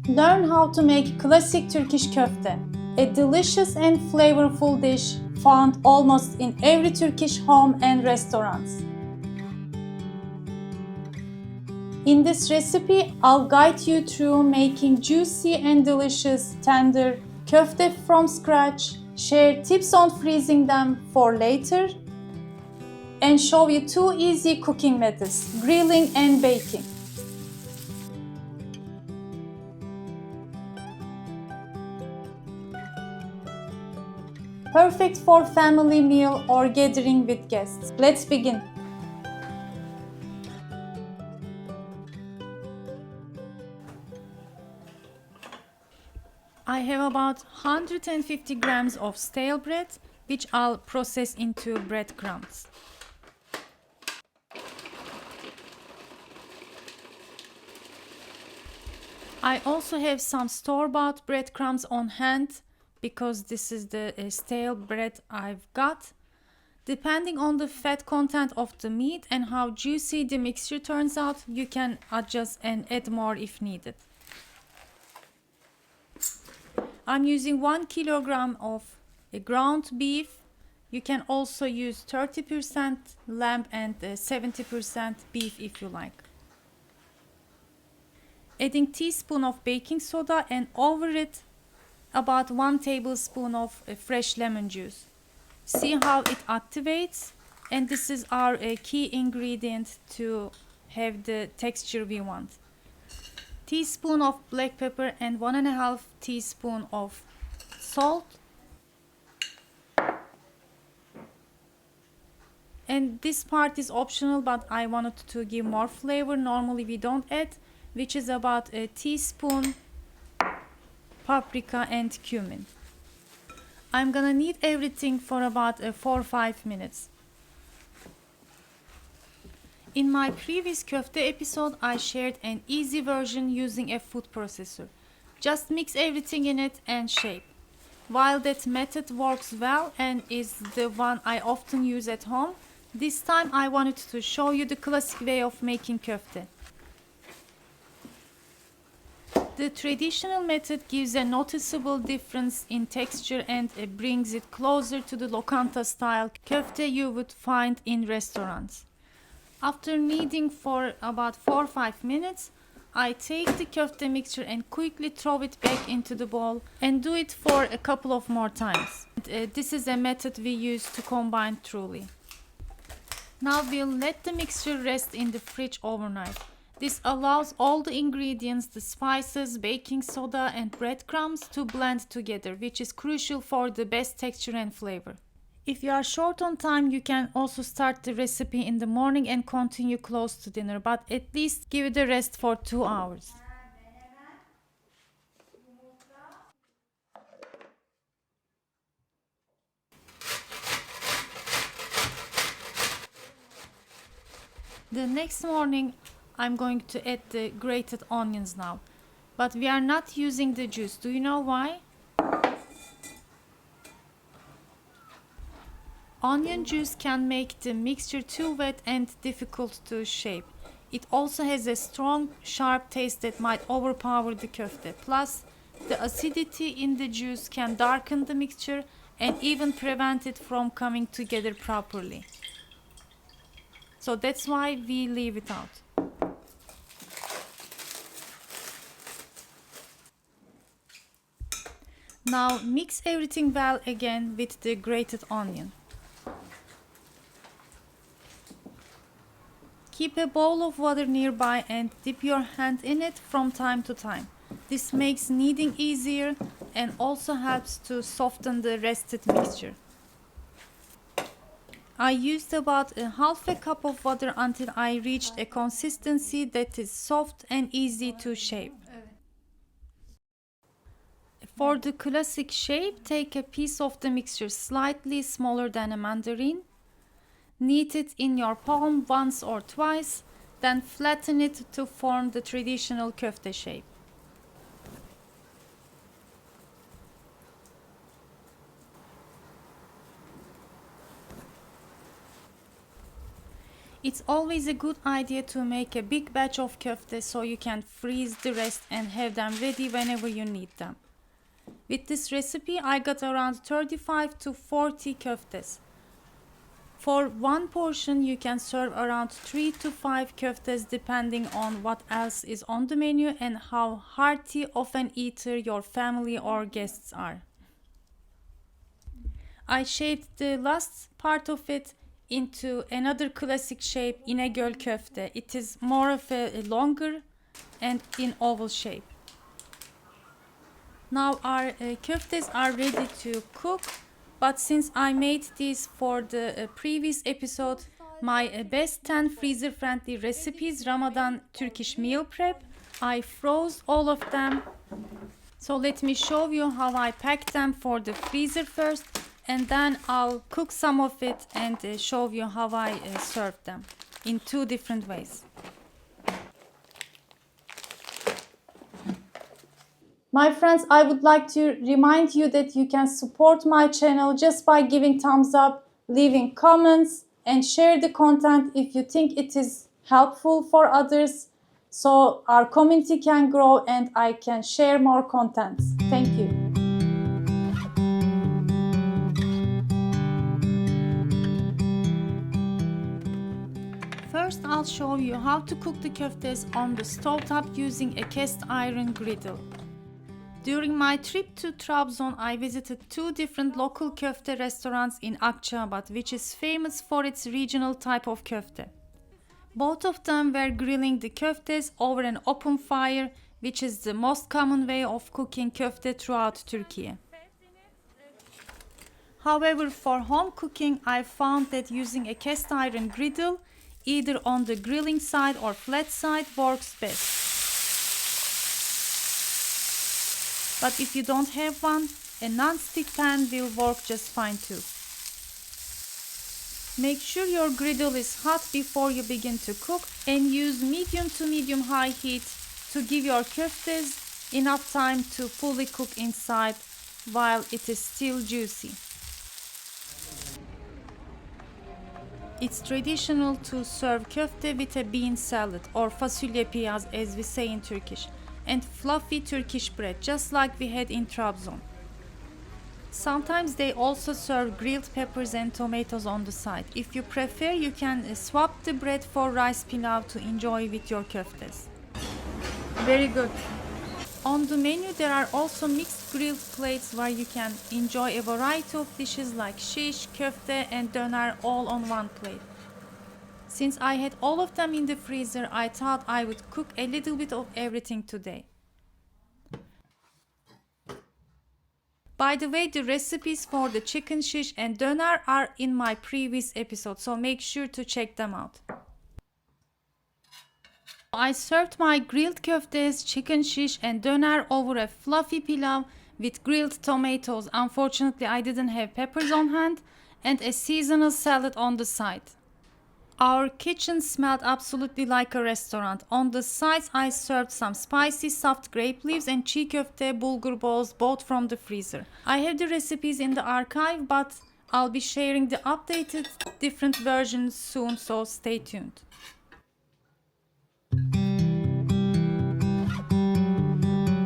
Learn how to make classic Turkish köfte, a delicious and flavorful dish found almost in every Turkish home and restaurant. In this recipe, I'll guide you through making juicy and delicious tender köfte from scratch, share tips on freezing them for later, and show you two easy cooking methods, grilling and baking. Perfect for family meal or gathering with guests. Let's begin. I have about 150 grams of stale bread, which I'll process into breadcrumbs. I also have some store-bought breadcrumbs on hand because this is the stale bread I've got. Depending on the fat content of the meat and how juicy the mixture turns out, you can adjust and add more if needed. I'm using 1 kilogram of ground beef. You can also use 30% lamb and 70% beef if you like. Adding teaspoon of baking soda and over it about 1 tablespoon of fresh lemon juice. See how it activates, and this is our key ingredient to have the texture we want. Teaspoon of black pepper and 1.5 teaspoon of salt. And this part is optional, but I wanted to give more flavor. Normally we don't add, which is about a teaspoon paprika and cumin. I'm gonna knead everything for about 4 or 5 minutes. In my previous köfte episode, I shared an easy version using a food processor. Just mix everything in it and shape. While that method works well and is the one I often use at home, this time I wanted to show you the classic way of making köfte. The traditional method gives a noticeable difference in texture and brings it closer to the lokanta style köfte you would find in restaurants. After kneading for about 4 or 5 minutes, I take the köfte mixture and quickly throw it back into the bowl and do it for a couple of more times. This is a method we use to combine truly. Now we'll let the mixture rest in the fridge overnight. This allows all the ingredients, the spices, baking soda and breadcrumbs to blend together, which is crucial for the best texture and flavor. If you are short on time, you can also start the recipe in the morning and continue close to dinner, but at least give it a rest for 2 hours. The next morning, I'm going to add the grated onions now, but we are not using the juice. Do you know why? Onion juice can make the mixture too wet and difficult to shape. It also has a strong, sharp taste that might overpower the köfte. Plus, the acidity in the juice can darken the mixture and even prevent it from coming together properly. So that's why we leave it out. Now mix everything well again with the grated onion. Keep a bowl of water nearby and dip your hand in it from time to time. This makes kneading easier and also helps to soften the rested mixture. I used about half a cup of water until I reached a consistency that is soft and easy to shape. For the classic shape, take a piece of the mixture slightly smaller than a mandarin. Knead it in your palm once or twice, then flatten it to form the traditional köfte shape. It's always a good idea to make a big batch of köfte so you can freeze the rest and have them ready whenever you need them. With this recipe, I got around 35 to 40 köftes. For one portion, you can serve around 3 to 5 köftes depending on what else is on the menu and how hearty of an eater your family or guests are. I shaped the last part of it into another classic shape, İnegöl köfte. It is more of a longer and in oval shape. Now our köftes are ready to cook. But since I made this for the previous episode, my best 10 freezer-friendly recipes, Ramadan Turkish meal prep, I froze all of them. So let me show you how I packed them for the freezer first, and then I'll cook some of it and show you how I served them in two different ways. My friends, I would like to remind you that you can support my channel just by giving thumbs up, leaving comments, and share the content if you think it is helpful for others, so our community can grow and I can share more contents. Thank you. First, I'll show you how to cook the köftes on the stovetop using a cast iron griddle. During my trip to Trabzon, I visited two different local köfte restaurants in Akçaabat, which is famous for its regional type of köfte. Both of them were grilling the köftes over an open fire, which is the most common way of cooking köfte throughout Turkey. However, for home cooking, I found that using a cast iron griddle, either on the grilling side or flat side, works best. But if you don't have one, a non-stick pan will work just fine too. Make sure your griddle is hot before you begin to cook and use medium to medium-high heat to give your köftes enough time to fully cook inside while it is still juicy. It's traditional to serve köfte with a bean salad or fasulye piyaz as we say in Turkish, and fluffy Turkish bread, just like we had in Trabzon. Sometimes they also serve grilled peppers and tomatoes on the side. If you prefer, you can swap the bread for rice pilav to enjoy with your köftes. Very good. On the menu there are also mixed grilled plates where you can enjoy a variety of dishes like shish, köfte and döner all on one plate. Since I had all of them in the freezer, I thought I would cook a little bit of everything today. By the way, the recipes for the chicken shish and döner are in my previous episode, so make sure to check them out. I served my grilled köftes, chicken shish and döner over a fluffy pilav with grilled tomatoes. Unfortunately, I didn't have peppers on hand, and a seasonal salad on the side. Our kitchen smelled absolutely like a restaurant. On the sides, I served some spicy soft grape leaves and çiğ köfte bulgur balls, both from the freezer. I have the recipes in the archive, but I'll be sharing the updated different versions soon, so stay tuned.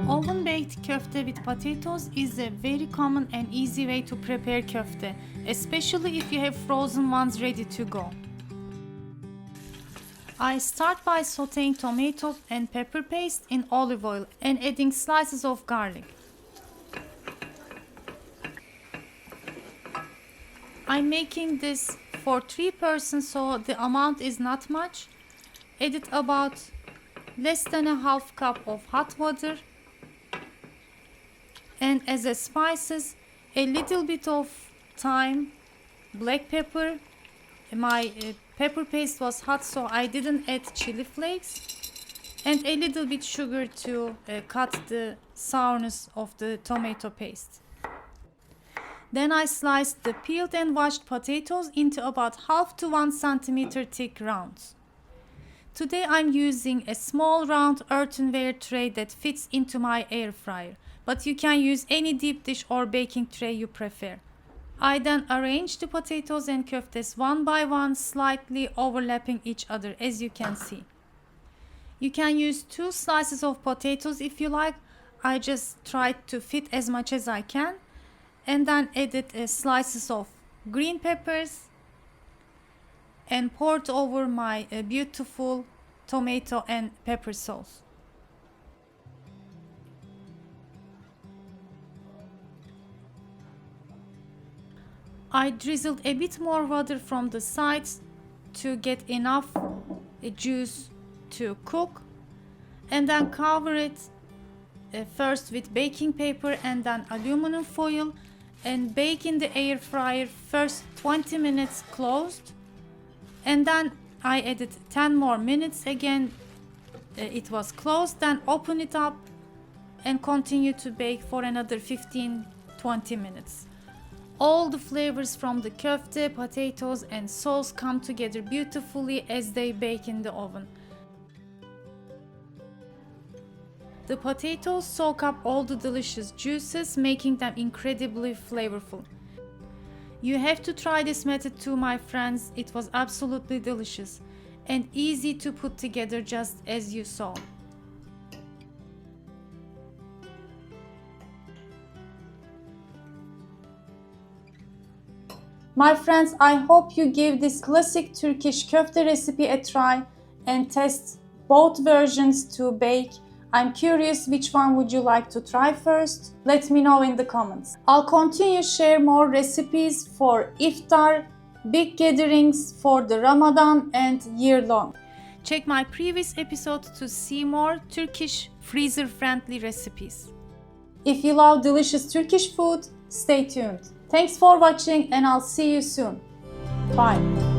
Oven-baked köfte with potatoes is a very common and easy way to prepare köfte, especially if you have frozen ones ready to go. I start by sauteing tomato and pepper paste in olive oil and adding slices of garlic. I'm making this for 3 persons, so the amount is not much. Add about less than a half cup of hot water. And as a spices, a little bit of thyme, black pepper. My pepper paste was hot, so I didn't add chili flakes, and a little bit sugar to cut the sourness of the tomato paste. Then I sliced the peeled and washed potatoes into about half to 1 centimeter thick rounds. Today I'm using a small round earthenware tray that fits into my air fryer, but you can use any deep dish or baking tray you prefer. I then arrange the potatoes and köftes one by one, slightly overlapping each other, as you can see. You can use 2 slices of potatoes if you like. I just tried to fit as much as I can. And then added slices of green peppers and poured over my beautiful tomato and pepper sauce. I drizzled a bit more water from the sides to get enough juice to cook, and then cover it first with baking paper and then aluminum foil, and bake in the air fryer first 20 minutes closed, and then I added 10 more minutes again. It was closed, then open it up and continue to bake for another 15-20 minutes. All the flavors from the köfte, potatoes and sauce come together beautifully as they bake in the oven. The potatoes soak up all the delicious juices, making them incredibly flavorful. You have to try this method too, my friends. It was absolutely delicious and easy to put together, just as you saw. My friends, I hope you give this classic Turkish köfte recipe a try and test both versions to bake. I'm curious, which one would you like to try first? Let me know in the comments. I'll continue share more recipes for iftar, big gatherings for the Ramadan and year long. Check my previous episode to see more Turkish freezer-friendly recipes. If you love delicious Turkish food, stay tuned. Thanks for watching and I'll see you soon. Bye.